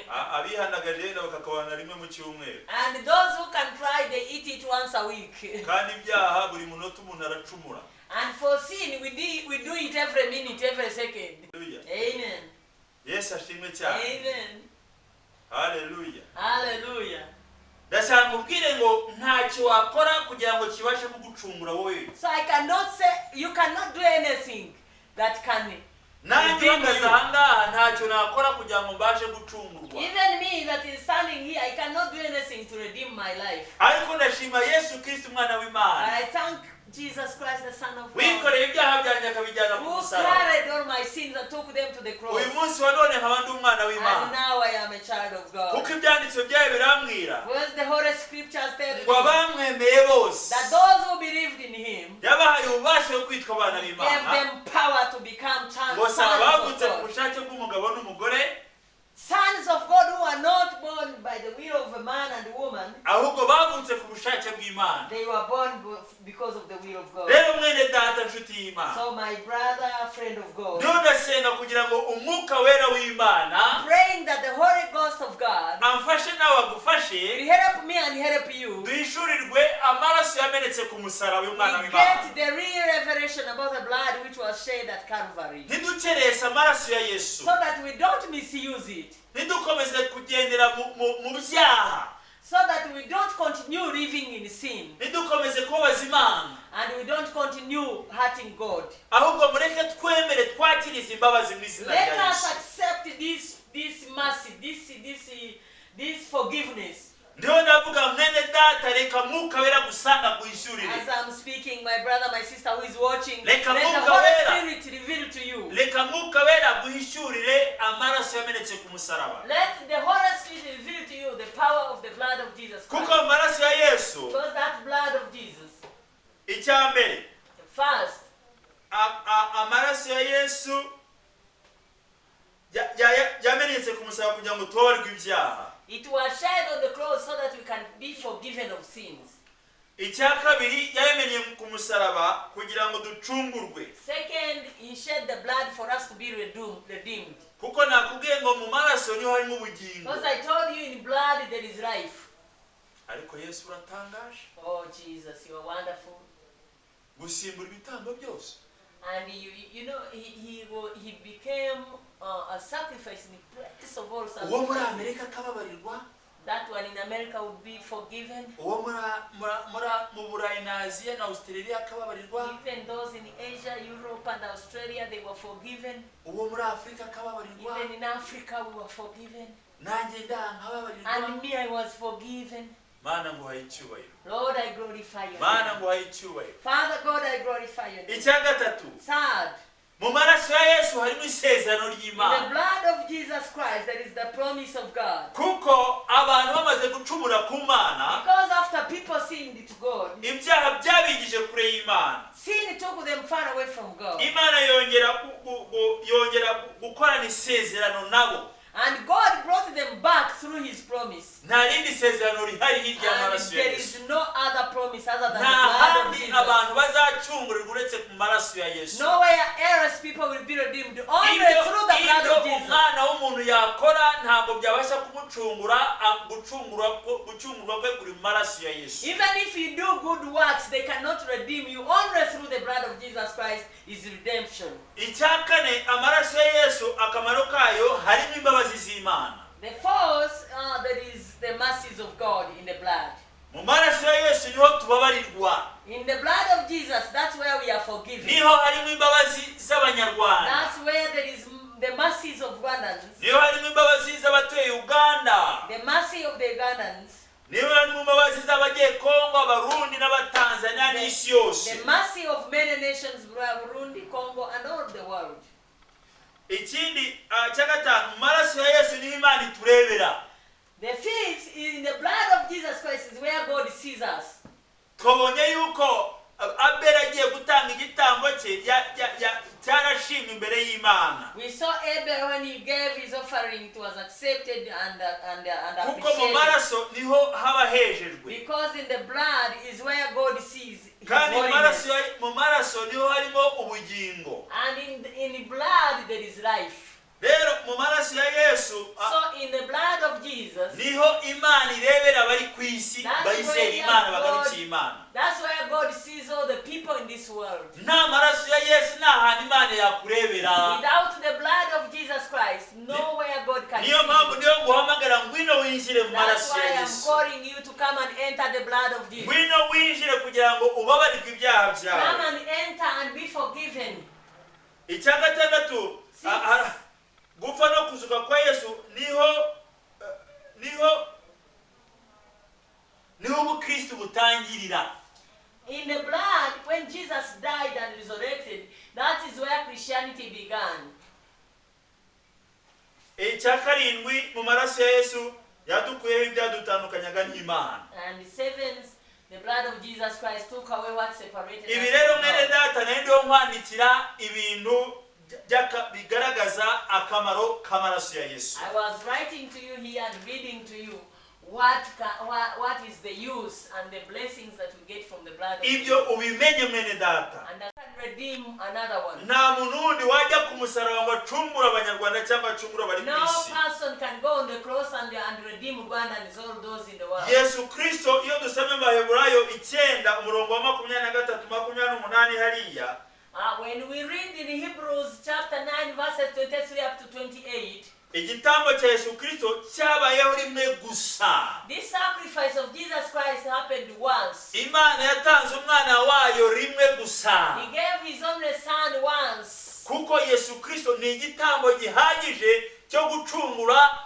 abihandagaje bakakabana rimwe mu cyumweru. And those who can try, they eat it once a week. kandi ibyaha buri munota umuntu aracumura. And for sin, we do it every minute, every second. Hallelujah. Amen. Yesu ashimwe cyane. Amen. Hallelujah. Hallelujah. ndashaka kubwire ngo ntacyo wakora kugira ngo kibashe kugucungura wowe. So I cannot say, you cannot do anything that can nanjye uhagaze ahangaha ntacyo nakora kugira ngo mbashe gucungurwa. even me that is standing here, I cannot do anything to redeem my life. ariko ndashima Yesu Kristo umwana But w'Imana I thank Jesus Christ, the Son of God, wikoreye ibyaha byanjye akabijyana ku who musaraba. carried all my sins and took them to the cross. uyu munsi wa none nkaba ndi umwana And w'Imana. now I am a child of God. kuko ibyanditswe byayo birambwira Because the Holy Scriptures tell ngo me abamwemeye bose that those who believed in Him yabahaye ububasha bwo kwitwa abana gave b'Imana. them power to become ngo si sons of abavutse ku God. bushake bw'umugabo n'umugore, Sons of God who are not born by the will of a man and woman, ahubwo bavutse ku bushake bw'Imana. they were born because of the will of God. rero mwene data nshuti y'Imana, So my brother, friend of God, niyo ndasenga kugira ngo umwuka wera w'Imana praying that the Holy Ghost of God amfashe nawe agufashe will help me and help you duhishurirwe amaraso yamenetse ku musaraba y'umwana we w'Imana. get the real revelation about the blood which was shed at Calvary, ntidukerese amaraso ya Yesu, so that we don't misuse it, ntidukomeze kugendera mu byaha, so that we don't continue living in sin, ntidukomeze kubabaza Imana, and we don't continue hurting God. ahubwo mureke twemere twakirize imbabazi mu izina Let rya us Yesu. accept this mercy, this forgiveness. ndiho ndavuga mwene data reka mwuka wera gusanga guhishurire. As I'm speaking, my brother, my sister who is watching, let Reka the mwuka Holy wera. Spirit reveal to you. reka mwuka wera guhishurire amaraso yamenetse ku musaraba. Let the Holy Spirit reveal to you the power of the blood of Jesus Christ. kuko amaraso ya Yesu, Because that blood of Jesus, icya mbere first, amaraso ya Yesu yamenetse ku musaraba kugira ngo tubabarwe ibyaha. it was shed on the cross so that we can be forgiven of sins. icya kabiri yamenye ku musaraba kugira ngo ducungurwe. Second, He shed the blood for us to be redeemed. kuko nakubwiye ngo mu maraso niho harimo ubugingo. Because I told you in blood there is life. ariko Yesu uratangaje Oh Jesus, you are wonderful. gusimbura ibitambo byose. And you know, he became a sacrifice in place of all uwo muri sacrifices. Amerika akababarirwa, That one in America would be forgiven. uwo mu Burayi na Aziya na Australia akababarirwa, Even those in Asia, Europe, and Australia, they were forgiven. uwo muri Afrika akababarirwa, Even in Africa, we were forgiven. nanjye nkababarirwa. And me, I was forgiven. Mana nguhaye icyubahiro, Lord, I glorify you. Mana nguhaye icyubahiro. Father God, I glorify you. Icya gatatu, Third, mu maraso ya Yesu harimo isezerano in the ry'Imana, blood of Jesus Christ, there is the promise of God. kuko abantu bamaze gucumura ku Mana, Because after people sinned to God, ibyaha byabigije kure y'Imana, sin took them far away from God. Imana yongera gukorana isezerano nabo. And God brought them back through his promise. Nta rindi sezerano rihari hirya And y'amaraso ya there Yesu. is no other promise other than the Nta blood of handi Jesus. abantu bazacungurirwa uretse ku maraso ya Yesu. Nowhere else people will be redeemed. Only through the blood Ibyo of Jesus. umwana w'umuntu yakora ntabwo byabasha kumucungura, gucungurwa kwe kuri mu maraso ya Yesu. Even if you do good works, they cannot redeem you. Only through the blood of Jesus Christ is redemption. Icya kane, amaraso ya Yesu akamaro kayo harimo imbabazi z'Imana. The fourth, there is the mercies of God in the blood. Mu maraso ya Yesu niho tubabarirwa. In the blood of Jesus, that's where we are forgiven. Niho harimo imbabazi z'Abanyarwanda. That's where there is the mercies of Ugandans. Niho harimo imbabazi z'abatuye Uganda. The mercy of the Ugandans. Niho harimo imbabazi z'Abanyekongo, Abarundi n'Abatanzania n'isi yose. The mercy of many nations, Burundi, Congo, and all of the world. Ikindi cya gatanu, mu maraso ya Yesu niho Imana iturebera. The fifth is in the blood of Jesus Christ is where God sees us. Twabonye yuko Abeli agiye gutanga igitambo cye cyarashimwe imbere y'Imana. We saw Abel when he gave his offering, it was accepted and Kuko mu appreciated. maraso niho haba hejejwe. Because in the blood is where God sees his Kandi holiness. mu maraso niho harimo ubugingo. And in the blood there is life. Rero mu maraso ya Yesu So in the blood of Jesus, niho Imana irebera abari ku isi bayizera Imana bagarukiye Imana. that's where God sees all the people in this world. Nta maraso ya Yesu nta hantu Imana yakurebera. Without the blood of Jesus Christ, nowhere God can see Niyo mpamvu you. niyo nguhamagara ngwino winjire mu That's maraso why ya I'm Yesu. calling you to come and enter the blood of Jesus. Ngwino winjire kugira ngo ubabarirwe ibyaha Come byawe. and enter and be forgiven. Icya gatandatu, gupfa no kuzuka kwa Yesu niho ubukristo butangirira. In the blood, when Jesus died and resurrected, that is where Christianity began. Icya karindwi, mu maraso ya Yesu yadukuyeho ibyadutandukanyaga n'Imana. And the seventh, the blood of Jesus Christ took away what separated us Ibi from rero God. mwene data ndio nkwandikira ibintu bigaragaza akamaro k'amaraso ya Yesu. I was writing to you here and reading to you what is the use and the blessings that we get from the blood of Jesus. Ibyo ubimenye mwene data. And I can redeem another one. Nta muntu wundi wajya ku musaraba ngo acungure Abanyarwanda cyangwa acungure abari ku No isi. person can go on the cross and redeem Uganda and all those in the world. Yesu Kristo iyo dusomye mu Baheburayo 9 umurongo wa 23 28 hariya. When we read in Hebrews chapter 9 verses 23 up to 28, Igitambo cya Yesu Kristo cyabayeho rimwe gusa. this sacrifice of Jesus Christ happened once. Imana yatanze umwana wayo rimwe gusa. He gave his only son once. Kuko Yesu Kristo ni igitambo gihagije cyo gucungura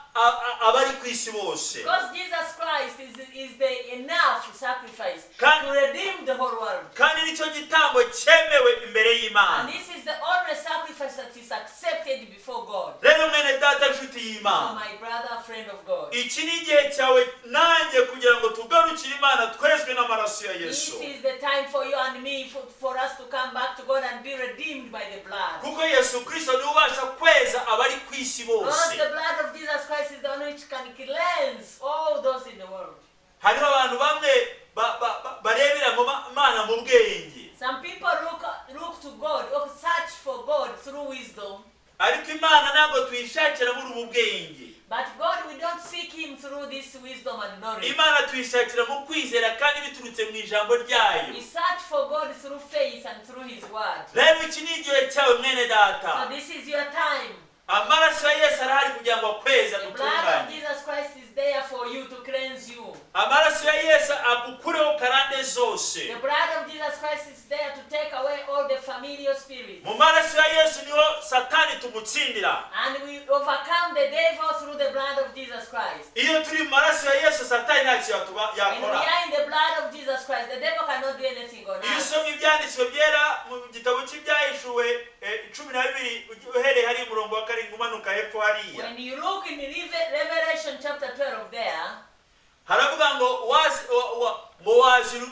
abari ku isi bose. Because Jesus Christ is the enough sacrifice Kandi to redeem the whole world. kandi nicyo gitambo cyemewe imbere And y'Imana. this is the only sacrifice that is accepted before God. Rero mwene data nshuti So y'Imana, my brother, friend of God. iki ni igihe cyawe nanjye kugira ngo tugarukire Imana twezwe n'amaraso ya This Yesu. is the time for you and me for us to come back to God and be redeemed by the blood. Kuko Yesu Kristo niwe ubasha kweza abari ku isi Because bose. the blood of Jesus Christ is the one which can cleanse all those in the world. Hariho abantu bamwe barebera mu Mana mu bwenge. Some people look to God or search for God through wisdom. Ariko Imana ntabwo tuyishakira muri ubu bwenge. But God, we don't seek him through this wisdom and knowledge. Imana tuyishakira mu kwizera kandi biturutse mu ijambo ryayo. We search for God through faith and through his word. Rero iki ni igihe cyawe mwene data. So this is your time. Amaraso ya Yesu arahari kugira ngo akweze The blood of gutunganye. Jesus Christ is there for you to cleanse you. Amaraso ya Yesu agukureho karande zose. The blood of Jesus Christ is there to take away all the familiar spirits. Mu maraso ya Yesu niho Satani tumutsindira. And we overcome the devil through the blood of Jesus Christ. Iyo turi mu maraso ya Yesu Satani ntacyo When we yakora. are in the blood of Jesus Christ, the devil cannot do anything on Iyo us. usomye ibyanditswe byera mu gitabo cy'ibyahishuwe 12 uhereye hari umurongo wa karindwi umanuka hepfo hariya. When you look in Revelation chapter 12 there, haravuga ngo wazira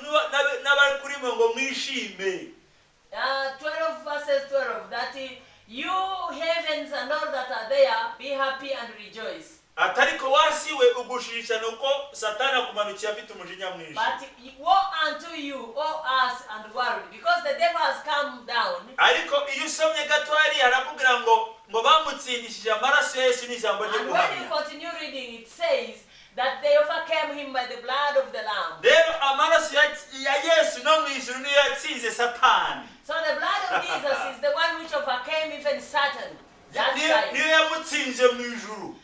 n'abari kuri mwe ngo mwishime. 12 verses 12, that you heavens and all that are there, be happy and rejoice. Atariko wasiwe ugushirisha nuko Satani akumanukiye afite umujinya mwinshi. But woe unto you, O earth and world, because the devil has come down. Ariko iyo usomye gato hari harakubwira ngo bamutsindishije amaraso ya Yesu n'ijambo ryo And when you guhamya. continue reading, it says that they overcame him by the blood of the Lamb. Rero amaraso ya Yesu no mu ijuru niyo yatsinze Satani. So the blood of Jesus is the one which overcame even Satan. That time. Niyo yamutsinze mu ijuru.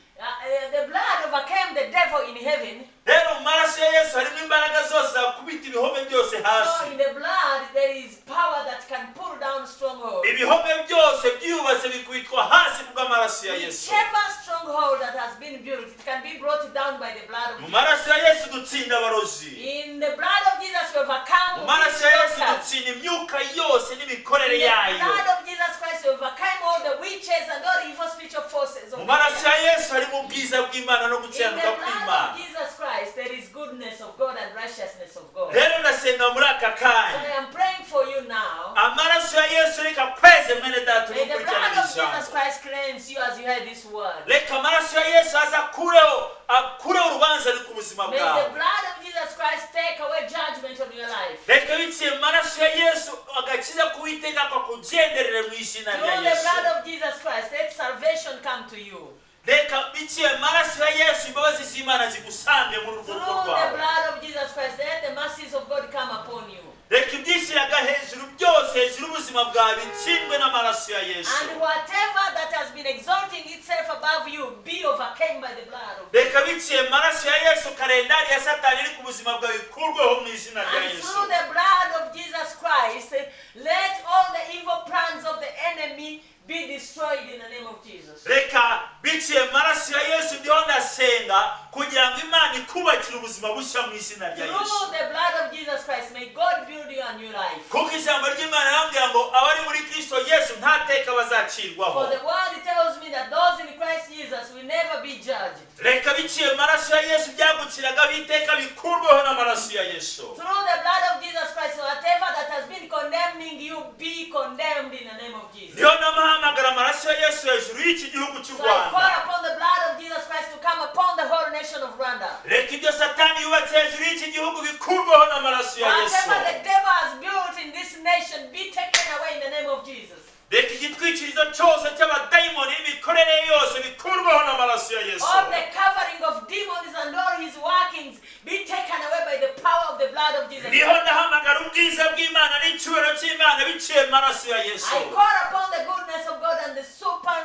The blood overcame the devil in heaven. Rero amaraso ya Yesu harimo imbaraga zose zakubita ibihome byose So hasi. in the blood there is power that can pull down strongholds. Ibihome byose byubatse bikubitwa hasi kubw'amaraso ya Yesu. Whichever stronghold that has been built, it can be brought down by the blood of Mu Jesus. maraso ya Yesu dutsinda abarozi. In the blood of Jesus we overcome Mu maraso ya Yesu witchcraft. dutsinda imyuka yose In n'imikorere the yayo. blood of Jesus Christ we overcome all the witches and all evil spiritual forces of Mu the maraso ya devil. Yesu harimo ubwiza bw'Imana no In the gukiranuka blood kw'Imana. of Jesus Christ there is goodness of God and righteousness of God. Rero ndasenga muri aka So kanya. I am praying for you now. Amaraso ya Yesu reka kweze mwene data May the umukurikirana blood of Jesus ijambo. Christ cleanse you as you hear this word. Reka amaraso ya Yesu aza akureho urubanza ruri ku buzima May the bwawe. blood of Jesus Christ take away judgment on your life. Reka biciye mu maraso ya Yesu agakiza k'Uwiteka akakugenderere mu izina rya Through the Yesu. blood of Jesus Christ, let salvation come to you. Reka biciye mu maraso ya Yesu imbabazi z'Imana zigusange muri urwo Through rugo the rwawe. blood of Jesus Christ, let the mercies of God come upon you. Reka ibyishyiraga hejuru byose hejuru y'ubuzima bwawe bitsindwe n'amaraso ya Yesu. And whatever that has been exalting itself above you, be overcome by the blood of Reka biciye mu maraso ya Yesu kalendari ya Satani iri ku buzima bwawe ikurweho mu izina rya And Yesu. through the blood of Jesus Christ, let all the evil plans of the enemy be destroyed in the name of Jesus. Reka biciye mu maraso ya Yesu ndiho ndasenga kugira ngo Imana ikubakire ubuzima bushya mu izina rya Yesu. Through the blood of Jesus Christ, may God build you a new life. Kuko ijambo ry'Imana rambwira ngo abari muri Kristo Yesu nta teka bazacirwaho. For the word tells me that those in Christ Jesus will never be judged. Reka biciye mu maraso ya Yesu byagukiragaho iteka bikurweho n'amaraso ya Yesu. Through the blood of Jesus Christ, whatever that has been condemning you, be condemned in the name of Jesus. Niyo namahamagara amaraso ya Yesu hejuru y'iki gihugu cy'u So I call Rwanda. upon the blood of Jesus Christ to come upon the whole nation of Rwanda. Reka ibyo Satani yubatse hejuru y'iki gihugu bikurweho n'amaraso ya Yesu. Whatever the devil has built in this nation, be taken away in the name of Jesus. Reka igitwikirizo cyose cy'abadayimoni n'imikorere yose bikurweho n'amaraso ya Yesu. All the covering of demons and all his workings be taken away by the power of the blood of Jesus. Niho ndahamagara ubwiza bw'Imana n'icyubahiro cy'Imana biciye mu maraso ya Yesu. I call upon the goodness of God and the super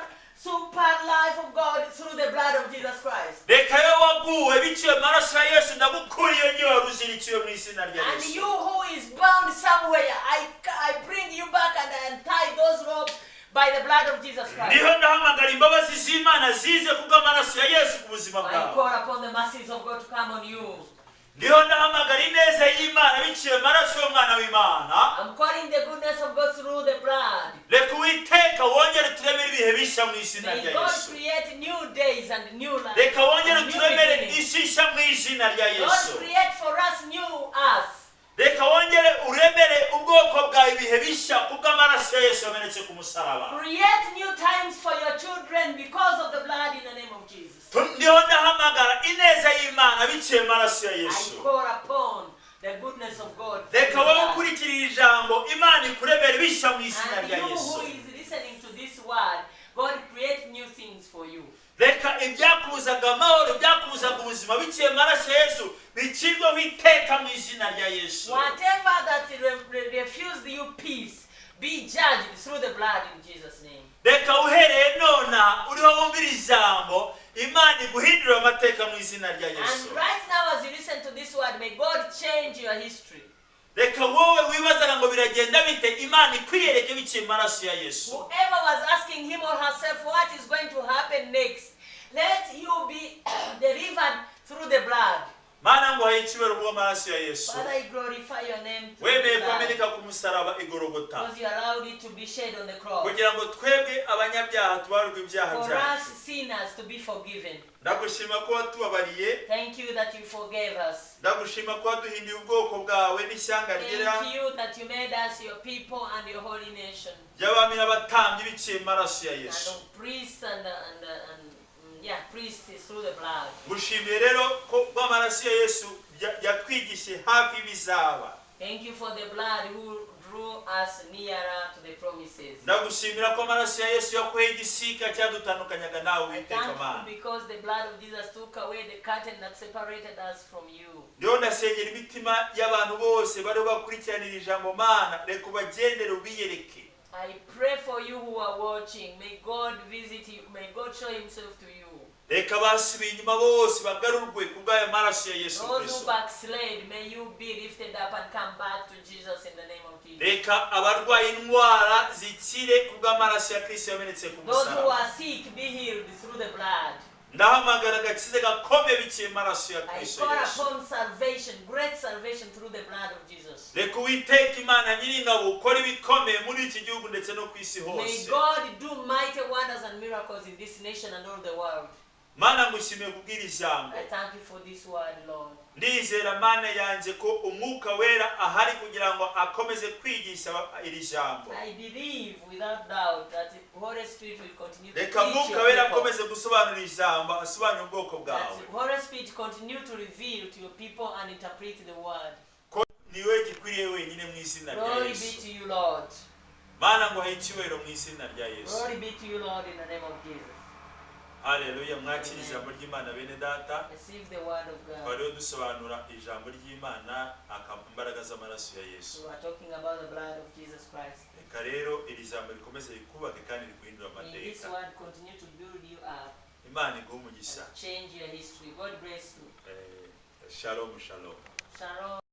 life of God through the blood of Jesus Christ. Reka yo waguwe biciye mu maraso ya Yesu ndagukuriye ngiye waruzirikiwe mu izina rya And Yesu. you who is bound somewhere, I bring you back and I untie those ropes by the blood of Jesus Christ. Niho ndahamagara imbabazi z'Imana zize kubw'amaraso ya Yesu ku buzima I bwawe. call upon the mercies of God to come on you. Niho ndahamagara ineza y'Imana biciye mu maraso y'umwana w'Imana. I'm calling the goodness of God through the blood. Reka Uwiteka wongere turemere ibihe bishya mu izina May rya God Yesu. create new days and new life. Reka wongere and new turemere beginnings. ishisha mu izina rya God Yesu. create for us new earth. Reka wongere uremere ubwoko bwawe ibihe bishya kubw'amaraso ya Yesu yamenetse ku musaraba. Create new times for your children because of the blood in the name of Jesus. Niho ndahamagara ineza y'Imana biciye mu maraso ya I Yesu. call upon the goodness of God. Reka wowe ukurikirira ijambo Imana ikuremere bishya mu izina And rya you Yesu. who is listening to this word, God create new things for you. Reka ibyakubuzaga ubuzima biciye mu maraso ya Yesu bicirweho iteka mu izina rya Yesu. Whatever that refused you peace, be judged through the blood in Jesus' name. Reka uhereye nona uriho wumvira ijambo Imana iguhindura amateka mu izina rya Yesu. And right now as you listen to this word, may God change your history. Reka wowe wibazaga ngo biragenda bite Imana ikwiyereke biciye mu maraso ya Yesu. Whoever was asking him or herself what is going to happen next, let you be delivered through the blood. Mana ngo hayicibera ubwo maraso ya Yesu. Father, I glorify your name through Wemeye the blood. kwameneka ku musaraba igorogota. Because you allowed it to be shed on the cross. Kugira ngo twebwe abanyabyaha tubarwe ibyaha For byacu. us sinners to be forgiven. Ndagushima ko watubabariye. Thank you that you forgave us. Ndagushima ko waduhinduye ubwoko bwawe n'ishyanga ryera. Thank you that you made us your people and your holy nation. Y'abami n'abatambyi biciye mu maraso ya Yesu. And priests and priests through the blood. Gushimiye rero ko bw'amaraso ya Yesu yatwigishe hafi bizaba. Thank you for the blood who drew us nearer to the promises. Ndagushimira ko amaraso ya Yesu yakuye igisika cyadutandukanyaga nawe Uwiteka Mana. Thank you because the blood of Jesus took away the curtain that separated us from you. Ndiho ndasengera imitima y'abantu bose bari bakurikiranira ijambo Mana, reka ubagendere ubiyereke. I pray for you who are watching. May God visit you. May God show himself to you. Reka basubiye inyuma bose bagarurwe kubw'aya maraso ya Yesu Those who Kristo. backslid, may you be lifted up and come back to Jesus in the name of Jesus. Reka abarwaye indwara zikire kubw'amaraso ya Kristo yamenetse ku Those who musaraba. are sick, be healed through the blood. Ndahamagara agakize gakomeye biciye mu maraso ya I Kristo call Yesu. upon salvation, great salvation through the blood of Jesus. Reka Uwiteka Imana nyiringabo ukora ibikomeye muri iki gihugu ndetse no ku isi May hose. God do mighty wonders and miracles in this nation and all the world. Mana ngushimiye kubwira ijambo. I thank you for this word, Lord. Ndizera Mana yanjye ko umwuka wera ahari kugira ngo akomeze kwigisha iri jambo. I believe without doubt that the Holy Spirit will continue to Reka teach umwuka your wera people. akomeze gusobanura ijambo, asobanura ubwoko That bwawe. the Holy Spirit continue to reveal to your people and interpret the word. Ko niwe gikwiriye wenyine mu izina rya Glory be Yesu. to you, Lord. Mana ngo icyubahiro mu izina rya Yesu. Glory be to you, Lord, in the name of Jesus. Haleluya, mwakira ijambo ry'Imana bene data. Receive the word of God. Twariho dusobanura ijambo ry'Imana imbaraga z'amaraso ya Yesu. We are talking about the blood of Jesus Christ. Reka rero iri jambo rikomeze rikubake kandi riguhindura May this amateka. word continue to build you up Imana iguhe umugisha. and change your history. God bless you. Shalom shalom. Shalom.